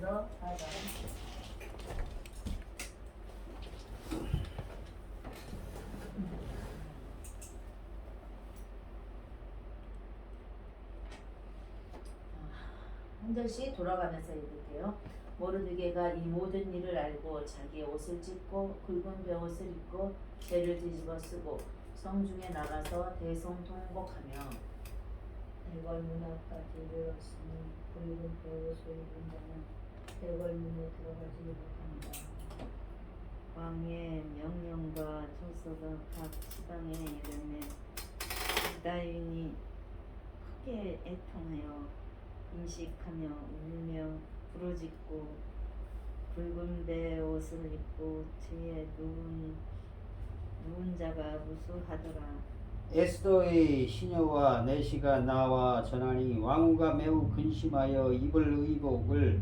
에스더 4장. 한 절씩 돌아가면서 읽을게요. 모르드게가 이 모든 일을 알고 자기의 옷을 찢고 굵은 베옷을 입고 죄를 뒤집어 쓰고 성중에 나가서 대성통곡하며 대궐문 앞까지 이르렀으니 굵은 베옷을 입은 자는 대궐문에 들어가지 못한다. 왕의 명령과 조서가 각 지방에 이르매 유다인이 크게 애통하여 인식하며 울며 부르짖고 굵은 베옷을 입고 죄에 누운 자가 무수하더라. 에스더의 시녀와 내시가 나와 전하니 왕후가 매우 근심하여 입을 의복을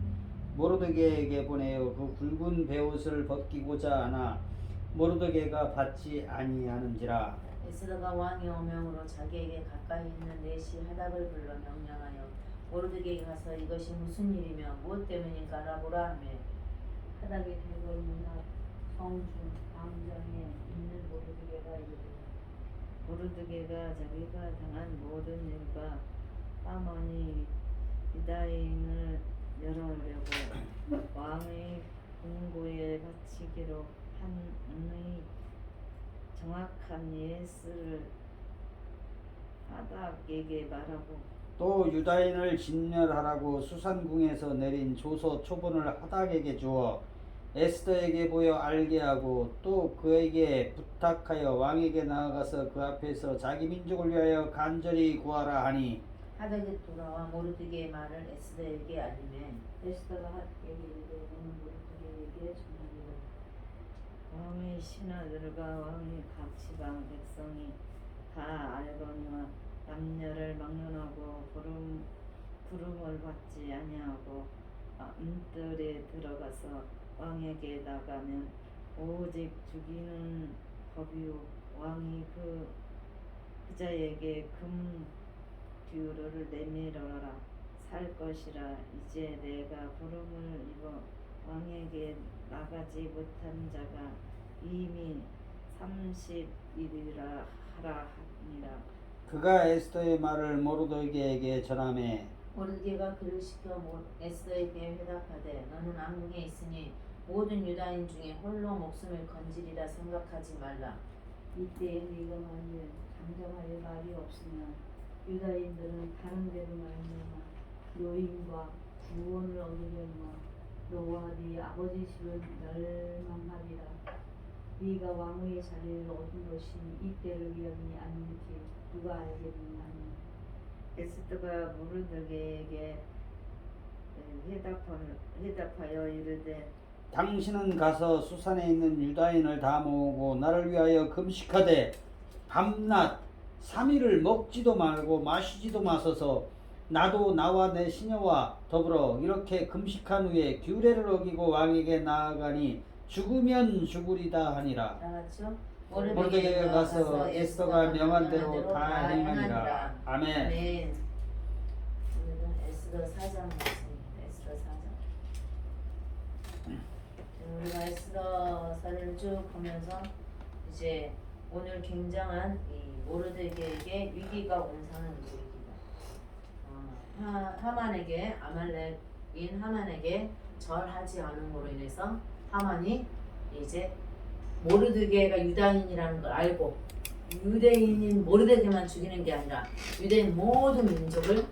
모르드게에게 보내어 그 굵은 베옷을 벗기고자 하나 모르드게가 받지 아니하는지라. 에스더가 왕의 어명으로 자기에게 가까이 있는 내시 하닥을 불러 명령하여 모르드게에게 가서 이것이 무슨 일이며 무엇 때문인가 알아보라 하며 하닥이 대궐문 앞 성중 광장에 있는 모르드게가 이르되 모르드게가 자기가 당한 모든 일과 하만이 유다인을 멸하려고 왕의 공고에 바치기로 한 은의 정확한 예스를 하닥에게 말하고 또 유다인을 진멸하라고 수산궁에서 내린 조서 초본을 하닥에게 주어 에스더에게 보여 알게 하고 또 그에게 부탁하여 왕에게 나아가서 그 앞에서 자기 민족을 위하여 간절히 구하라 하니 하닥이 돌아와 모르드게의 말을 에스더에게 알리매 에스더가 하닥에게 이르되 너는 모르드게에게 전하기를 왕의 신하들과 왕의 각 지방 백성이 다 알거니와 남녀를 막론하고 부름을 받지 아니하고 안뜰에 들어가서 왕에게 나가면 오직 죽이는 법이요 왕이 그자에게 금 듀를 내밀어라 살 것이라. 이제 내가 부름을 입어 왕에게 나가지 못한 자가 이미 30일이라 하라 하니라. 그가 에스더의 말을 모르드게에게 전하매 모르드게가 그를 시켜 에스더에게 회답하되 너는 왕궁에 있으니 모든 유다인 중에 홀로 목숨을 건지리라 생각하지 말라. 이때에 네가 만일 잠잠할 말이 없으면 유다인들은 다른 데로 말미암아 노임과 구원을 얻으려니와 너와 네 아버지 집은 멸망하리라. 네가 왕의 자리를 얻은 것이 이때를 위함이 아닌지 누가 알겠느냐니. 에스더가 모르드게에게 회답하여 이르되 당신은 가서 수산에 있는 유다인을 다 모으고 나를 위하여 금식하되 밤낮 3일을 먹지도 말고 마시지도 마소서. 나도 나와 내 시녀와 더불어 이렇게 금식한 후에 규례를 어기고 왕에게 나아가니 죽으면 죽으리다 하니라. 나같이요? 모르드게가 가서 에스더가 명한 대로 다 행하니라. 아멘. 아멘. 오늘은 에스더 4장 말씀입니다. 에스더 4장. 우리가 에스더서를 쭉 보면서 이제 오늘 굉장한 이 모르드게에게 위기가 온 상황입니다. 하만에게 아말렉인 하만에게 절하지 않음으로 인해서 하만이 이제 모르드게가 유다인이라는 걸 알고 유대인인 모르드게만 죽이는 게 아니라 유대인 모든 민족을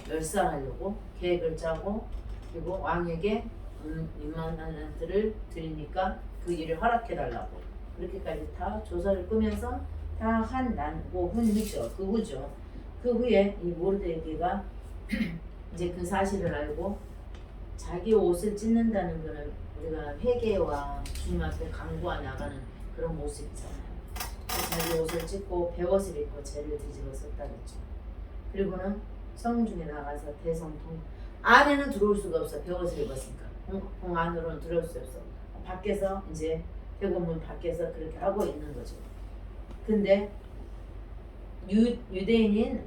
멸살하려고 계획을 짜고 그리고 왕에게 6만 달란트를 드리니까 그 일을 허락해 달라고 그렇게까지 다 조서를 꾸면서 다 한 후죠. 그 후에 이 모르드게가 이제 그 사실을 알고 자기 옷을 찢는다는 거는 우리가 회개와 주님 앞에 간구하 나가는 그런 모습이잖아요. 자기 옷을 찢고 베옷을 입고 죄를 뒤집어 썼다 그랬죠. 그리고는 성중에 나가서 대성통 안에는 들어올 수가 없어. 베옷을 입었으니까 공 안으로는 들어올 수 없어. 밖에서 이제 대궐문 밖에서 그렇게 하고 있는 거죠. 근데 유대인인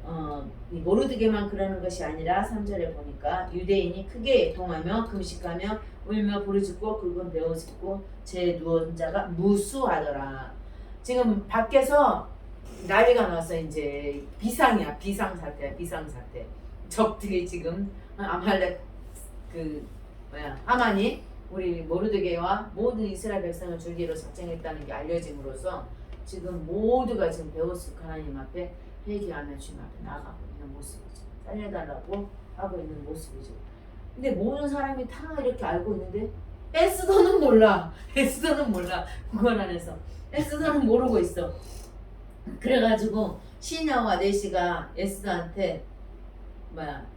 이 모르드게만 그러는 것이 아니라 3절에 보니까 유대인이 크게 애통하며 금식하며 울며 부르짖고 긁은 베어짓고 제 누운 자가 무수하더라. 지금 밖에서 난리가 나서 이제 비상이야. 비상사태야. 비상사태. 적들이 지금 아말렉 하만이 우리 모르드게와 모든 이스라엘 백성을 죽이기로 작정했다는 게 알려짐으로써 지금 모두가 지금 베오스 하나님 앞에 회개하며 주님 앞에 나가고 있는 모습이죠. 살려달라고 하고 있는 모습이죠. 근데 모든 사람이 다 이렇게 알고 있는데 에스더는 몰라. 에스더는 몰라. 구원 안에서 에스더는 모르고 있어. 그래가지고 시녀와 내시가 에스더한테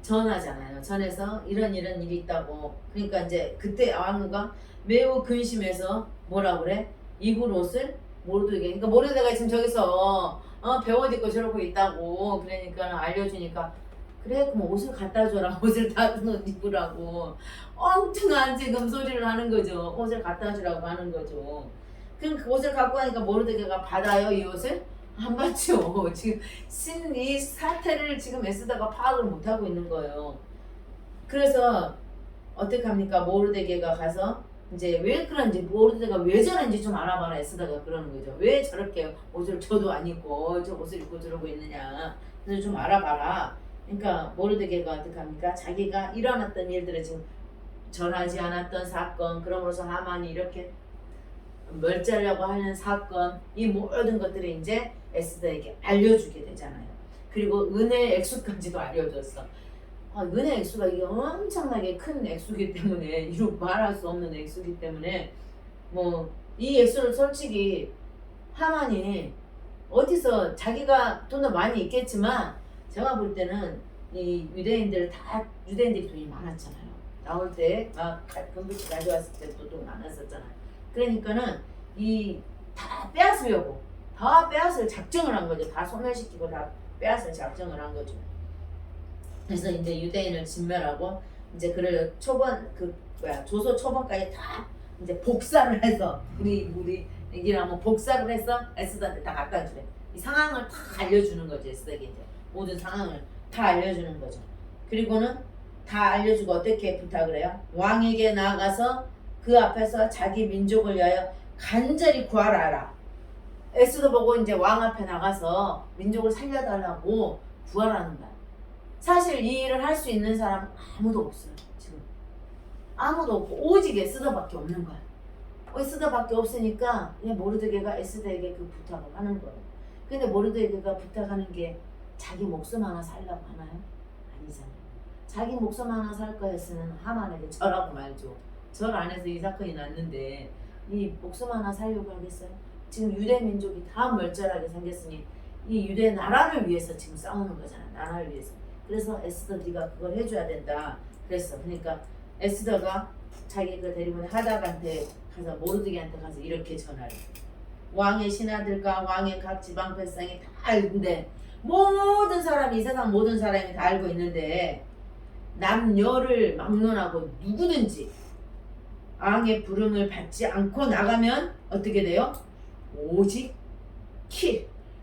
전하잖아요. 전해서 이런 일이 있다고. 그러니까 이제 그때 왕후가 매우 근심해서 뭐라 그래? 입을 옷을 모르드게. 그러니까 모르드게가 지금 저기서 배옷 입고 저러고 있다고. 그러니까 알려주니까 그래 그럼 옷을 갖다 줘라. 옷을 다 입으라고. 엉뚱한 지금 소리를 하는 거죠. 옷을 갖다 주라고 하는 거죠. 그럼 그 옷을 갖고 가니까 모르드게가 받아요 이 옷을? 안 받죠. 지금 이 사태를 지금 에스더가 파악을 못 하고 있는 거예요. 그래서 어떻게 합니까? 모르드게가 가서 이제 왜 그런지 모르드게가 왜 저런지 좀 알아봐라. 에스더가 그러는 거죠. 왜 저렇게 옷을 저도 안 입고 저 옷을 입고 저러고 있느냐. 그래서 좀 알아봐라. 그러니까 모르드게가 어떻게 합니까? 자기가 일어났던 일들을 지금 전하지 않았던 사건, 그러므로서 하만이 이렇게 멸절하려고 하는 사건, 이 모든 것들을 이제 에스더에게 알려주게 되잖아요. 그리고 은혜의 액수까지도 알려줬어. 은혜의 액수가 이게 엄청나게 큰 액수기 때문에 이루 말할 수 없는 액수기 때문에 뭐 이 액수를 솔직히 하만이 어디서 자기가 돈은 많이 있겠지만 제가 볼 때는 이 유대인들이 돈이 많았잖아요. 나올 때 막 금붙이 가져왔을 때도 돈 많았었잖아요. 그러니까는 다 빼앗을 작정을 한 거죠. 다 소멸시키고 다 빼앗을 작정을 한 거죠. 그래서 이제 유대인을 진멸하고 이제 그를 조소 초반까지 다 이제 복사를 해서 우리 얘기를 복사를 해서 에스더한테 다 갖다 주래. 이 상황을 다 알려주는 거죠. 에스더에게 이제 모든 상황을 다 알려주는 거죠. 그리고는 다 알려주고 어떻게 부탁을 해요? 왕에게 나아가서 그 앞에서 자기 민족을 위하여 간절히 구하라. 에스더 보고 이제 왕 앞에 나가서 민족을 살려달라고 구하라는 거야. 사실 이 일을 할 수 있는 사람 아무도 없어요. 지금 아무도 없고 오직 에스더밖에 없는 거야. 에스더밖에 없으니까 모르드게가 에스더에게 그 부탁을 하는 거예요. 근데 모르드게가 부탁하는 게 자기 목숨 하나 살라고 하나요? 아니잖아요. 자기 목숨 하나 살 거였으면 하만에게 절하고 말죠. 절 안에서 이 사건이 났는데 이 목숨 하나 살려고 하겠어요? 지금 유대 민족이 다 멸절하게 생겼으니 이 유대 나라를 위해서 지금 싸우는 거잖아. 나라를 위해서. 그래서 에스더 네가 그걸 해줘야 된다. 그랬어. 그러니까 에스더가 자기 그 데리고 온 하닥한테 가서 모르드게한테 가서 이렇게 전하래. 왕의 신하들과 왕의 각 지방 백성이 다 알는데 모든 사람이 이 세상 모든 사람이 다 알고 있는데 남녀를 막론하고 누구든지 왕의 부름을 받지 않고 나가면 어떻게 돼요? 오직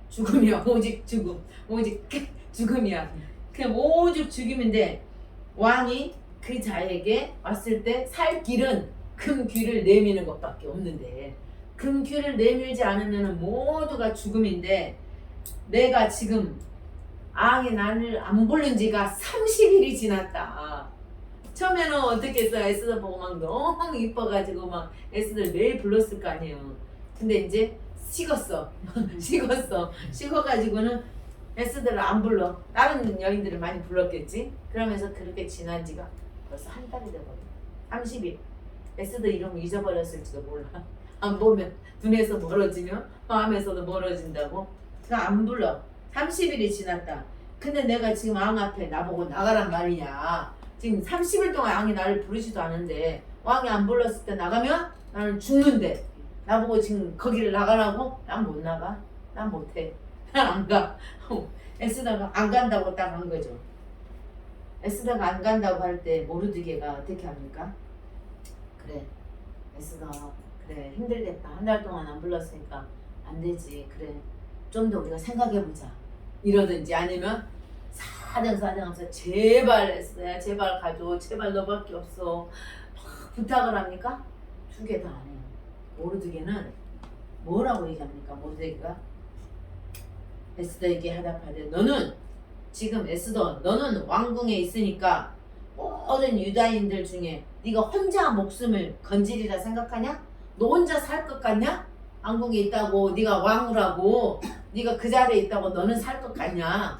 죽음이야. 오직 죽음. 오직 죽음이야. 그냥 오직 죽음인데 왕이 그 자에게 왔을 때 살 길은 금귀를 내미는 것밖에 없는데 금귀를 내밀지 않으면 모두가 죽음인데 내가 지금 왕이 나를 안 부른 지가 30일이 지났다. 처음에는 어떻게 했어? 에스더 보고 막 너무 이뻐가지고 막 에스더를 매일 불렀을 거 아니에요. 근데 이제 식었어. 식어가지고는 에스더를 안 불러. 다른 여인들을 많이 불렀겠지. 그러면서 그렇게 지난 지가 벌써 한 달이 되거든. 30일. 에스더 이름 잊어버렸을지도 몰라. 안 보면 눈에서 멀어지면 마음에서도 멀어진다고. 그러니까 안 불러. 30일이 지났다. 근데 내가 지금 왕 앞에 나보고 나가란 말이냐. 지금 30일 동안 왕이 나를 부르지도 않은데 왕이 안 불렀을 때 나가면 나는 죽는데 나보고 지금 거기를 나가라고? 난 못 나가. 난 못해. 난 안 가. 에스더가 안 간다고 딱 한 거죠. 에스더가 안 간다고 할 때 모르드게가 어떻게 합니까? 그래 에스더 그래 힘들겠다. 한 달 동안 안 불렀으니까 안 되지. 그래 좀 더 우리가 생각해보자. 이러든지 아니면 사정사정하면서 제발 에스더야 제발 가줘 제발 너밖에 없어 막 부탁을 합니까? 두 개 다 안 해요. 모르드게는 뭐라고 얘기합니까? 모르드게가 에스더에게 하답하되 너는 지금 에스더 너는 왕궁에 있으니까 모든 유다인들 중에 네가 혼자 목숨을 건지리라 생각하냐? 너 혼자 살 것 같냐? 왕궁에 있다고 네가 왕후라고 네가 그 자리에 있다고 너는 살 것 같냐?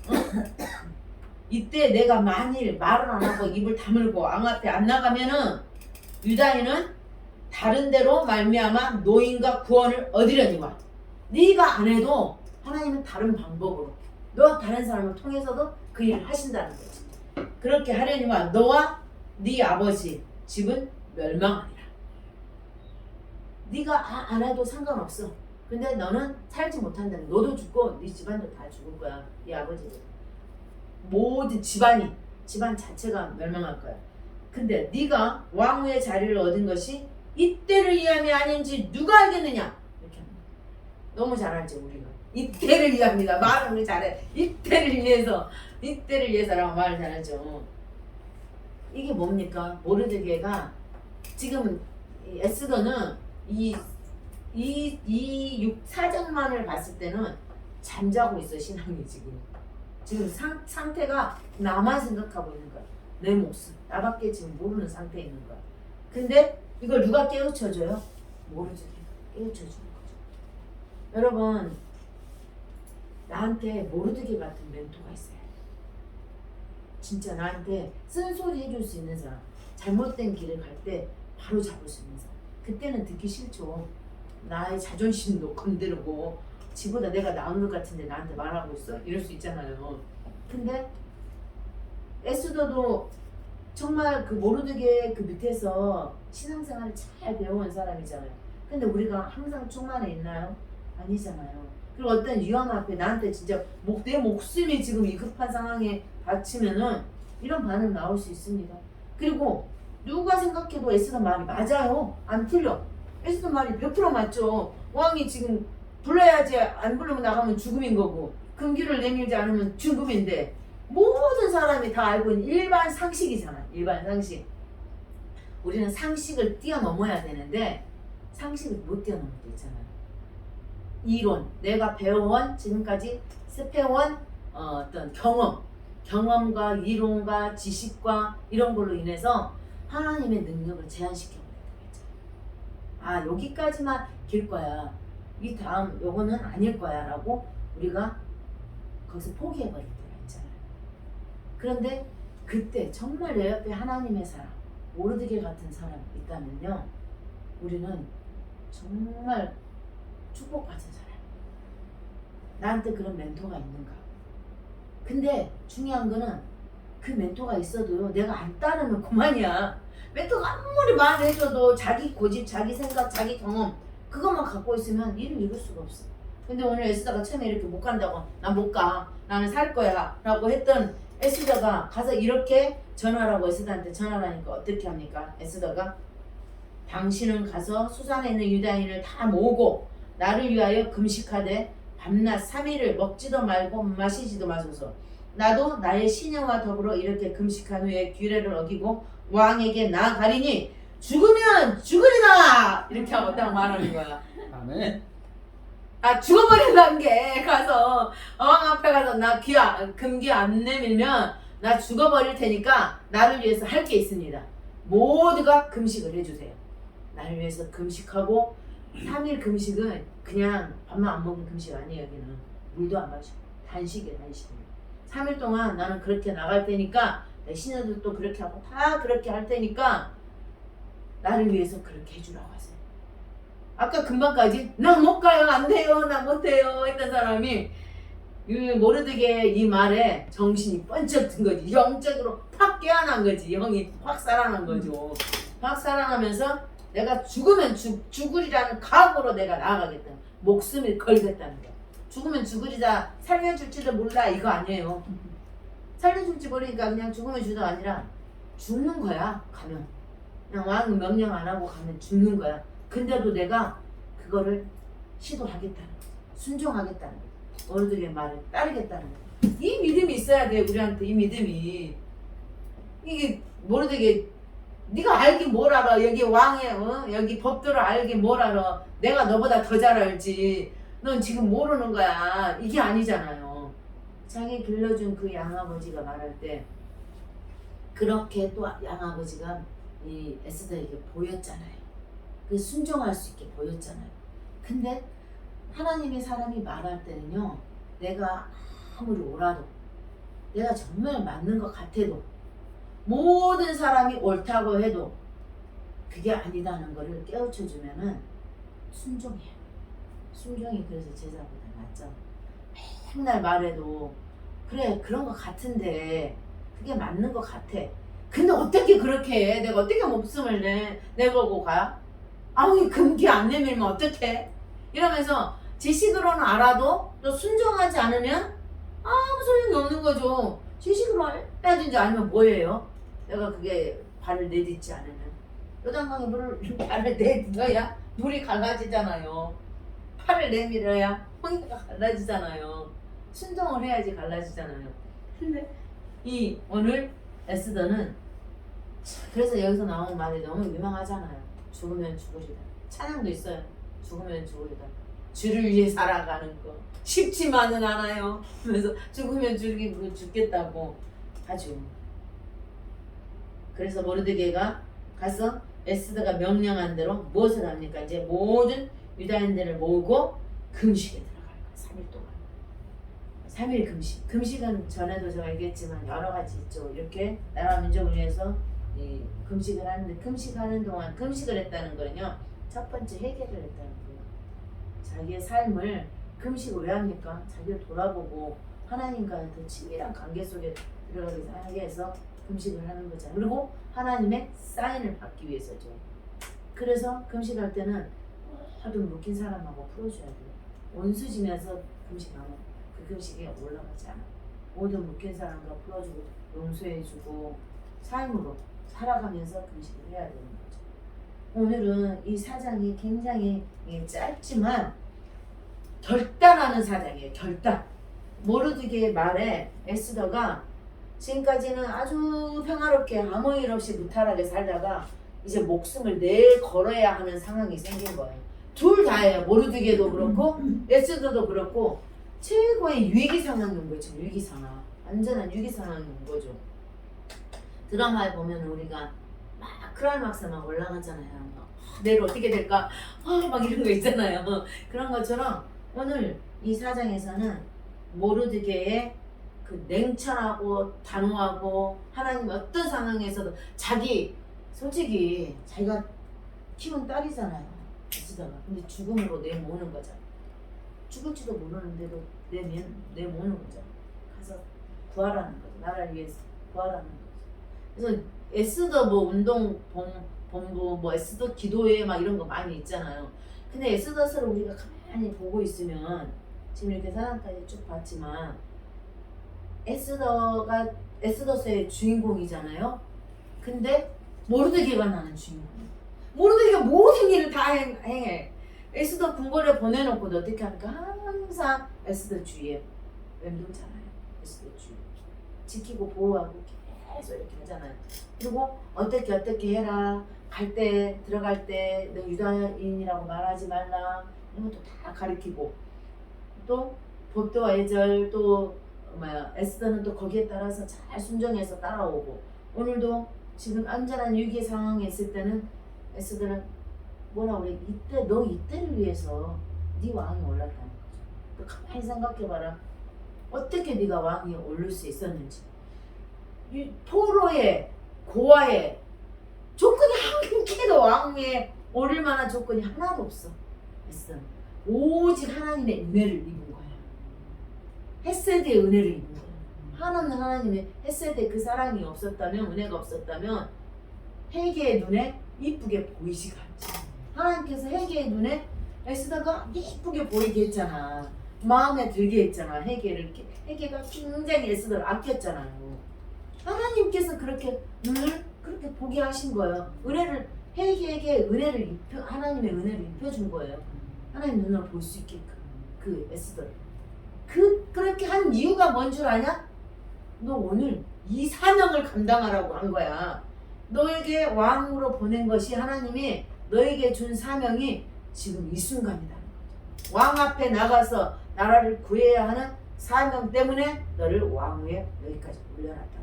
응? 이때 내가 만일 말을 안 하고 입을 다물고 왕 앞에 안 나가면은 유다인은 다른 데로 말미암아 노인과 구원을 얻으려니와 네가 안 해도 하나님은 다른 방법으로 너 다른 사람을 통해서도 그 일을 하신다는 거지. 그렇게 하려니와 너와 네 아버지 집은 멸망하리라. 네가 안 해도 상관없어. 근데 너는 살지 못한다면 너도 죽고 네 집안도 다 죽을 거야. 네 아버지도 모든 집안 자체가 멸망할 거야. 근데 네가 왕후의 자리를 얻은 것이 이때를 위함이 아닌지 누가 알겠느냐? 이렇게 합니다. 너무 잘 알죠 우리가. 이때를 위합니다. 말을 우리 잘해. 이때를 위해서라고 말을 잘하죠. 이게 뭡니까? 모르드게가 지금 에스더는 이 사정만을 봤을 때는 잠자고 있어 신앙이 지금 상태가 나만 생각하고 있는 거야. 내 목숨 나밖에 지금 모르는 상태에 있는 거야. 근데 이걸 누가 깨우쳐줘요? 모르드게 깨우쳐주는 거죠. 여러분 나한테 모르드게 같은 멘토가 있어요. 진짜 나한테 쓴소리 해줄 수 있는 사람, 잘못된 길을 갈 때 바로 잡을 수 있는 사람. 그때는 듣기 싫죠. 나의 자존심도 건드리고 지보다 내가 나은 것 같은데 나한테 말하고 있어? 이럴 수 있잖아요. 근데 에스더도 정말 그 모르드게 그 밑에서 신앙생활을 잘 배워온 사람이잖아요. 근데 우리가 항상 충만해 있나요? 아니잖아요. 그리고 어떤 위험 앞에 나한테 진짜 내 목숨이 지금 이 급한 상황에 닥치면은 이런 반응 나올 수 있습니다. 그리고 누가 생각해도 에스더 말이 맞아요. 안 틀려. 에스더 말이 100% 맞죠. 왕이 지금 불러야지 안 부르면 나가면 죽음인 거고 금기를 내밀지 않으면 죽음인데 모든 사람이 다 알고 있는 일반 상식이잖아. 일반 상식. 우리는 상식을 뛰어넘어야 되는데 상식을 못 뛰어넘을 때 있잖아요. 이론, 내가 배워온 지금까지 습해온 어떤 경험과 이론과 지식과 이런 걸로 인해서 하나님의 능력을 제한시켜 버리는 거죠. 여기까지만 길 거야. 이 다음 요거는 아닐 거야 라고 우리가 거기서 포기해 버릴 때가 있잖아요. 그런데 그때 정말 내 옆에 하나님의 사람, 모르드게 같은 사람이 있다면요, 우리는 정말 축복받은 사람. 나한테 그런 멘토가 있는가? 근데 중요한 거는 그 멘토가 있어도요, 내가 안 따르면 그만이야. 멘토가 아무리 말해줘도 자기 고집, 자기 생각, 자기 경험 그것만 갖고 있으면 일을 이룰 수가 없어. 근데 오늘 에스더가 처음에 이렇게 못 간다고, 나 못 가, 나는 살 거야 라고 했던 에스더가 가서 이렇게 전하라고 에스더한테 전화를 하니까 어떻게 합니까? 에스더가 당신은 가서 수산에 있는 유다인을 다 모으고 나를 위하여 금식하되 밤낮 3일을 먹지도 말고 마시지도 마소서. 나도 나의 신녀와 더불어 이렇게 금식한 후에 규례를 어기고 왕에게 나아가리니 죽으면 죽으리라 이렇게 하고 딱 말하는 거야. 아멘. 죽어버린다는 게 가서 왕 앞에 가서 나 금기 안 내밀면 나 죽어버릴 테니까 나를 위해서 할 게 있습니다. 모두가 금식을 해주세요. 나를 위해서 금식하고 3일 금식은 그냥 밥만 안 먹는 금식 아니에요. 여기는 물도 안 마시고 단식이에요. 3일 동안 나는 그렇게 나갈 테니까 내 신녀들도 그렇게 하고 다 그렇게 할 테니까 나를 위해서 그렇게 해주라고 하세요. 아까 금방까지 나 못 가요, 안 돼요, 나 못해요 했던 사람이 모르드게 이 말에 정신이 번쩍 든 거지. 영적으로 확 깨어난 거지. 영이 확 살아난 거죠. 확 살아나면서 내가 죽으면 죽으리라는 각오로 내가 나아가겠다. 목숨을 걸겠다는 거. 죽으면 죽으리다, 살려줄지도 몰라 이거 아니에요. 살려줄지 모르니까 그냥 죽으면 주가 아니라 죽는 거야. 가면 그냥 왕 명령 안 하고 가면 죽는 거야. 근데도 내가 그거를 시도하겠다는 거, 순종하겠다는 거. 모르드게 말을 따르겠다는 거야. 이 믿음이 있어야 돼. 우리한테 이 믿음이. 이게 모르드게 네가 알긴 뭘 알아. 여기 왕의 여기 법도를 알긴 뭘 알아. 내가 너보다 더 잘 알지. 넌 지금 모르는 거야. 이게 아니잖아요. 자기 길러준 그 양아버지가 말할 때 그렇게 또 양아버지가 이 에스더에게 보였잖아요. 그 순종할 수 있게 보였잖아요. 근데 하나님의 사람이 말할 때는요, 내가 아무리 옳아도, 내가 정말 맞는 것 같아도, 모든 사람이 옳다고 해도 그게 아니다는 거를 깨우쳐 주면은 순종이에요. 순종이 그래서 제자보다 낫죠. 맨날 말해도 그래 그런 것 같은데 그게 맞는 것 같아. 근데 어떻게 그렇게 해? 내가 어떻게 목숨을 내보고 가? 아무리 금기 안 내밀면 어떡해? 이러면서 지식으로는 알아도 또 순종하지 않으면 아무 소용이 없는 거죠. 지식으로 해야든지 아니면 뭐예요? 내가 그게 발을 내딛지 않으면 요단강에 발을 내딛어야 물이 갈라지잖아요. 팔을 내밀어야 홍해가 갈라지잖아요. 순종을 해야지 갈라지잖아요. 근데 이 오늘 에스더는 그래서 여기서 나오는 말이 너무 유명하잖아요. 죽으면 죽으리다. 찬양도 있어요. 죽으면 죽으리다. 주를 위해 살아가는 거 쉽지만은 않아요. 그래서 죽으면 죽겠다고 하죠. 그래서 모르드게가 가서 에스더가 명령한 대로 무엇을 합니까? 이제 모든 유다인들을 모으고 금식에 들어갈 거예요. 3일 동안. 3일 금식. 금식은 전에도 제가 얘기했지만 여러 가지 있죠. 이렇게 나라 민족을 위해서 이 금식을 하는데 금식하는 동안 금식을 했다는 거는요. 첫 번째 회개를 했다는 거예요. 자기의 삶을 금식을 왜 합니까? 자기를 돌아보고 하나님과의 더 친밀한 관계 속에 들어가기 위해서 금식을 하는 거잖아요. 그리고 하나님의 사인을 받기 위해서죠. 그래서 금식할 때는 모든 묶인 사람하고 풀어줘야 돼요. 원수지면서 금식하면 그 금식에 올라가지 않아. 모든 묶인 사람과 풀어주고 용서해주고 삶으로 살아가면서 금식을 해야 되는 거죠. 오늘은 이 사장이 굉장히 짧지만 결단하는 사장이에요. 결단. 모르드게의 말에 에스더가 지금까지는 아주 평화롭게 아무 일 없이 무탈하게 살다가 이제 목숨을 걸어야 하는 상황이 생긴 거예요. 둘 다예요. 모르드게도 그렇고 에스더도 그렇고 최고의 위기 상황이 온 거죠. 위기 상황. 완전한 위기 상황이 온 거죠. 드라마에 보면 우리가 막 크라이막스 막 올라가잖아요. 내일 어떻게 될까? 막 이런 거 있잖아요. 그런 것처럼 오늘 이 사장에서는 모르드게의 그 냉철하고 단호하고 하나님 어떤 상황에서도 솔직히 자기가 키운 딸이잖아요. 에스더가. 근데 죽음으로 내모는 거잖아. 죽을지도 모르는데도 내모는 거잖아. 가서 구하라는 거죠. 나라를 위해서 구하라는 거죠. 그래서 에스더 뭐 운동 본부 뭐 에스더 기도회 막 이런 거 많이 있잖아요. 근데 에스더서를 우리가 가만히 보고 있으면 지금 이렇게 사람까지 쭉 봤지만 에스더가 에스더서의 주인공이잖아요. 근데 모르드게가 나는 주인공이에요. 모르드게가 모든 일을 다 행해. 에스더 궁궐에 보내놓고도 어떻게 합니까? 항상 에스더 주위에 맴돌잖아요. 에스더 주위에 지키고 보호하고 계속 이렇게 하잖아요. 그리고 어떻게 해라. 들어갈 때 너 유다인이라고 말하지 말라. 이런 것도 다 가르치고 또 법도와 예절 또 에스더는 또 거기에 따라서 잘 순종해서 따라오고 오늘도 지금 안전한 위기 상황에 있을 때는 에스더는 뭐라 그래? 너 이때를 위해서 네 왕이 올랐다는 거죠. 가만히 생각해봐라. 어떻게 네가 왕이 오를 수 있었는지. 포로의 고아의 조건이 한 개도 왕위에 오를 만한 조건이 하나도 없어. 에스더는 오직 하나님의 은혜를 입은 거야. 헤세드의 은혜를 입은 거야. 하나님의 헤세드의 그 사랑이 없었다면, 은혜가 없었다면 헤게의 눈에 이쁘게 보이지가 않지. 하나님께서 헤게의 눈에 에스더가 이쁘게 보이게 했잖아. 마음에 들게 했잖아. 헤게가 굉장히 에스더를 아꼈잖아요. 하나님께서 그렇게 눈을 그렇게 보게 하신 거예요. 헤게에게 하나님의 은혜를 입혀준 거예요. 하나님 눈을 볼 수 있게끔 그 에스더를. 그렇게 한 이유가 뭔 줄 아냐? 너 오늘 이 사명을 감당하라고 한 거야. 너에게 왕으로 보낸 것이 하나님이 너에게 준 사명이 지금 이 순간이다. 왕 앞에 나가서 나라를 구해야 하는 사명 때문에 너를 왕 위에 여기까지 올려놨다.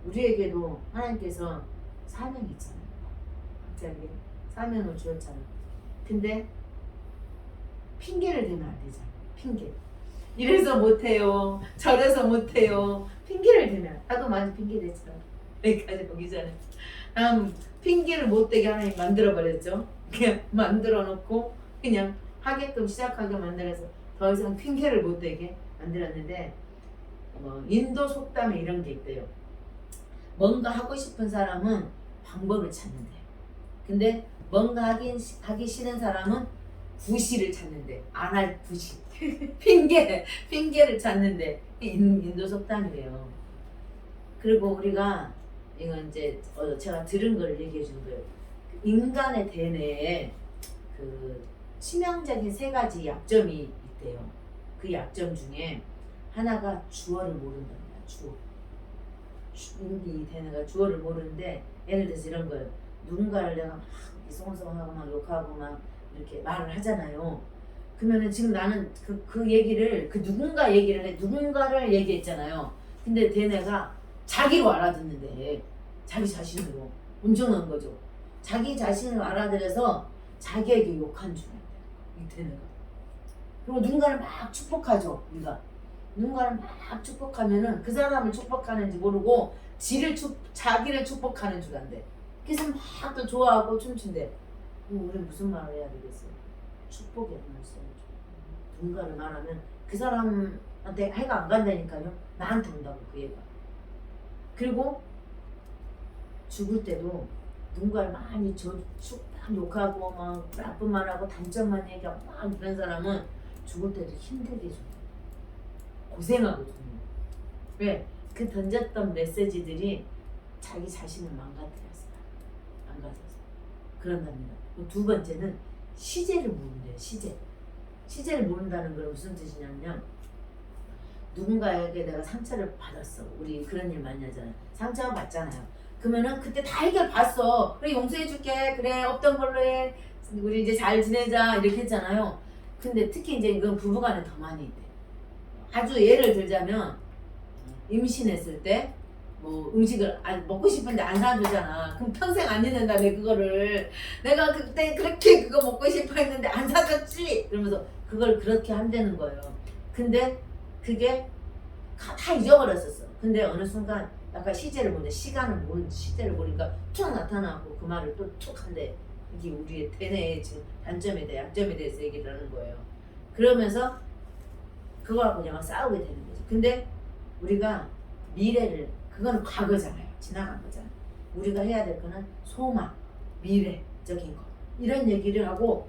우리에게도 하나님께서 사명이 있잖아요. 갑자기 사명을 주었잖아. 근데 핑계를 대면 안 되잖아. 핑계. 이래서 못해요. 저래서 못해요. 핑계를 대면 나도 많이 핑계 대잖아. 여기까지 보기 전에 핑계를 못 대게 하나님 만들어 버렸죠. 그냥 만들어 놓고 그냥 하게끔 시작하게 만들어서 더 이상 핑계를 못 대게 만들었는데 인도 속담에 이런 게 있대요. 뭔가 하고 싶은 사람은 방법을 찾는데, 근데 뭔가 하기 싫은 사람은 구실을 찾는데, 안 할 구실. 핑계를 찾는데, 인도 속담이래요. 그리고 우리가 이건 이제 제가 들은 걸 얘기해 준 거예요. 인간의 대뇌에 그 치명적인 3가지 약점이 있대요. 그 약점 중에 하나가 주어를 모른답니다. 주어. 이 대뇌가 주어를 모르는데, 예를 들어서 이런 거예요. 누군가를 내가 막 송송하고 막 욕하고 막 이렇게 말을 하잖아요. 그러면은 지금 나는 그 얘기를, 그 누군가 얘기를 해, 누군가를 얘기했잖아요. 근데 대뇌가 자기로 알아듣는데, 자기 자신으로. 엄청난 거죠. 자기 자신을 알아들여서 자기에게 욕한 줄 알아요. 이 대뇌가. 그리고 누군가를 막 축복하죠. 우리가 누군가를 막 축복하면은 그 사람을 축복하는지 모르고 자기를 축복하는 줄 안대. 그래서 막 또 좋아하고 춤춘대. 우리는 무슨 말을 해야 되겠어요? 축복의 힘을 써야죠. 누군가를 말하면 그 사람한테 해가 안 간다니까요. 나한테 온다고 그 얘가. 그리고 죽을 때도 누군가를 많이 막 욕하고 막 나쁜 말하고 단점만 얘기하고 막 그런 사람은 죽을 때도 힘들게 죽어요. 고생하고 죽는 거예요. 왜? 그 던졌던 메시지들이 자기 자신을 망가뜨렸어요. 그런답니다. 2번째는 시제를 모른대요. 시제를 모른다는 건 무슨 뜻이냐면, 누군가에게 내가 상처를 받았어. 우리 그런 일 많이 하잖아요. 상처를 받잖아요. 그러면은 그때 다 해결 봤어. 그래, 용서해줄게. 그래, 없던 걸로 해. 우리 이제 잘 지내자. 이렇게 했잖아요. 근데 특히 이제 이건 부부간에 더 많이 있대. 아주 예를 들자면, 임신했을 때 뭐 음식을 먹고 싶은데 안 사주잖아. 그럼 평생 안 잊는다며 그거를. 내가 그때 그렇게 그거 먹고 싶어 했는데 안 사줬지. 그러면서 그걸 그렇게 한다는 거예요. 근데 그게 다 잊어버렸었어. 근데 어느 순간 약간 시제를 모르는데, 시간을 모르는지 시제를 모르니까 툭 나타나고 그 말을 또 툭 한대. 이게 우리의 대뇌의 지금 단점에 대해 약점에 대해서 얘기를 하는 거예요. 그러면서 그거하고 그냥 싸우게 되는 거죠. 근데 우리가 미래를, 그거는 과거잖아요. 지나간 거잖아요. 우리가 해야 될 거는 소망, 미래적인 거, 이런 얘기를 하고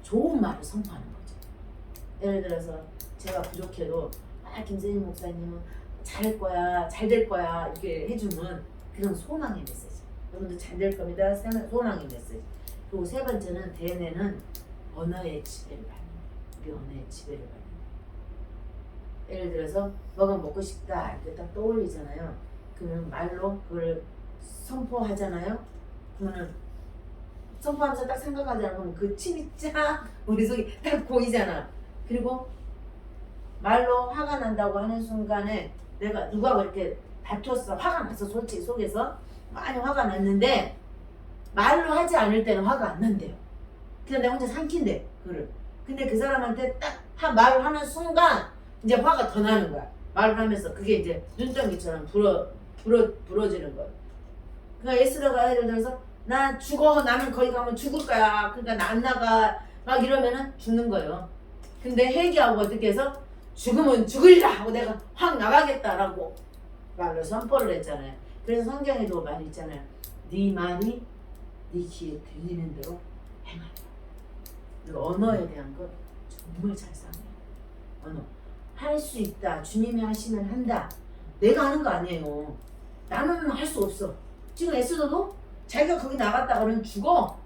좋은 말을 선포하는 거죠. 예를 들어서 제가 부족해도 김세진 목사님은 잘할 거야, 잘 될 거야 이렇게 해주면 그런 소망의 메시지. 여러분들 잘 될 겁니다. 소망의 메시지. 그리고 3번째는 대뇌는 언어의 지배를 받는 거예요. 우리 언어의 지배를 받는 거예요. 예를 들어서 뭐가 먹고 싶다 이렇게 딱 떠올리잖아요. 그러면 말로 그걸 선포하잖아요. 그러면은 선포하면서 딱 생각하잖아. 그러면 그 침이 쫙 우리 속에 딱 보이잖아. 그리고 말로 화가 난다고 하는 순간에 내가 누가 그렇게 다퉜어. 화가 났어. 솔직히 속에서 많이 화가 났는데 말로 하지 않을 때는 화가 안 난대요. 그냥 내가 혼자 삼킨대 그를. 근데 그 사람한테 딱 말을 하는 순간 이제 화가 더 나는 거야. 말을 하면서 그게 이제 눈덩이처럼 불어지는 거야. 그러니까 에스더가 예를 들어서 나 죽어. 나는 거기 가면 죽을 거야. 그러니까 나 안 나가. 막 이러면은 죽는 거예요. 근데 회개하고 어떻게 해서 죽으면 죽으리라 하고 내가 확 나가겠다라고 말로 선포를 했잖아요. 그래서 성경에도 말이 있잖아요. 네 말이 네 귀에 들리는 대로 행하라. 그리고 언어에 대한 거 정말 잘 싸워요. 언어. 할 수 있다. 주님이 하시면 한다. 내가 하는 거 아니에요. 나는 할 수 없어. 지금 에스더도 자기가 거기 나갔다 그러면 죽어.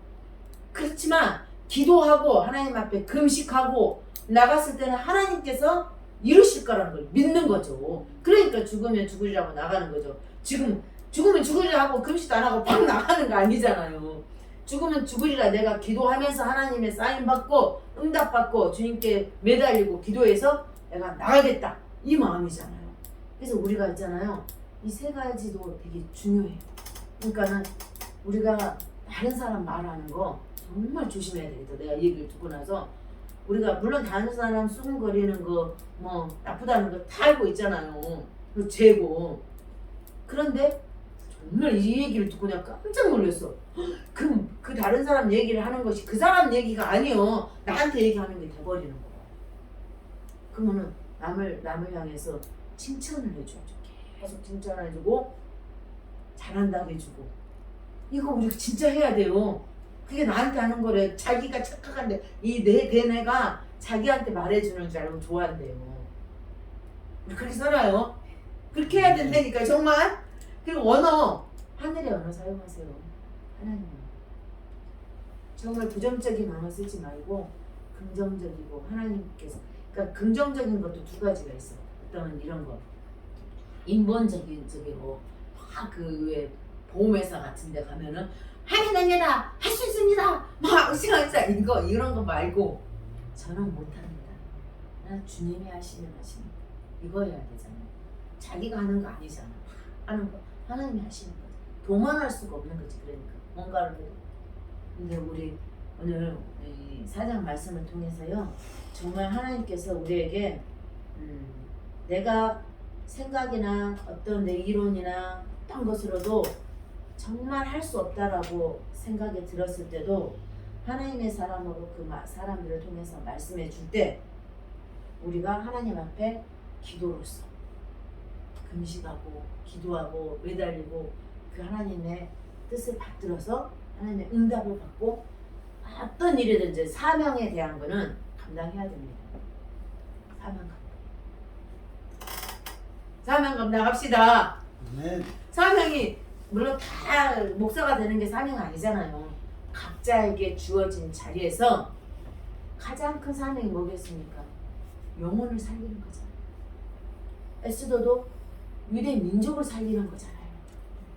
그렇지만 기도하고 하나님 앞에 금식하고 나갔을 때는 하나님께서 이루실 거라는 걸 믿는 거죠. 그러니까 죽으면 죽으리라고 나가는 거죠. 지금 죽으면 죽으리라 하고 금식도 안 하고 팍 나가는 거 아니잖아요. 죽으면 죽으리라 내가 기도하면서 하나님의 사인 받고 응답 받고 주님께 매달리고 기도해서 내가 나가겠다 이 마음이잖아요. 그래서 우리가 있잖아요. 이 세 가지도 되게 중요해요. 그러니까는 우리가 다른 사람 말하는 거 정말 조심해야 되겠다. 내가 이 얘기를 듣고 나서 우리가 물론 다른 사람 수근거리는 거 뭐 나쁘다는 거 다 알고 있잖아요. 그 죄고. 그런데 정말 이 얘기를 듣고 내가 깜짝 놀랐어. 그럼 그 다른 사람 얘기를 하는 것이 그 사람 얘기가 아니요. 나한테 얘기하는 게 돼버리는 거야. 그러면은 남을 향해서 칭찬을 해줘야죠. 계속 칭찬을 해주고 잘한다고 해주고. 이거 우리 진짜 해야 돼요. 그게 나한테 하는 거래. 자기가 착각한데 이 내가 자기한테 말해주는 줄 알고 좋아한대요. 우리 그렇게 살아요. 그렇게 해야 된다니까 정말. 그리고 언어 하늘의 언어 사용하세요. 하나님 정말 부정적인 언어 쓰지 말고 긍정적이고 하나님께서 그러니까 긍정적인 것도 두 가지가 있어. 어떤 이런 거 인본적인 쪽이고 막 그 왜 보험회사 같은 데 가면은 하나님이라 할 수 있습니다 막 으쌰으쌰 이런 거 말고 저는 못합니다. 난 주님이 하시는 이거 해야 되잖아요. 자기가 하는 거 아니잖아. 하는 거 하나님이 하시는 거지. 도만할 수가 없는 거지. 그러니까 뭔가를 해도. 근데 우리 오늘 이 사장 말씀을 통해서요 정말 하나님께서 우리에게 내가 생각이나 어떤 내 이론이나 어떤 것으로도 정말 할 수 없다라고 생각이 들었을 때도 하나님의 사람으로 그 사람들을 통해서 말씀해 줄 때 우리가 하나님 앞에 기도로서 금식하고 기도하고 매달리고 그 하나님의 뜻을 받들어서 하나님의 응답을 받고 어떤 일이든지 사명에 대한 거는 감당해야 됩니다. 사명 감당합시다. 네. 사명이 물론 다 목사가 되는 게 사명 아니잖아요. 각자에게 주어진 자리에서 가장 큰 사명이 뭐겠습니까? 영혼을 살리는 거잖아요. 에스더도 유대 민족을 살리는 거잖아요.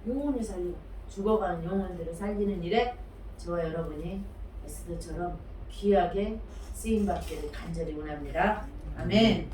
영혼을 살리고 죽어가는 영혼들을 살리는 일에 저와 여러분이 에스더처럼 귀하게 쓰임받기를 간절히 원합니다. 아멘.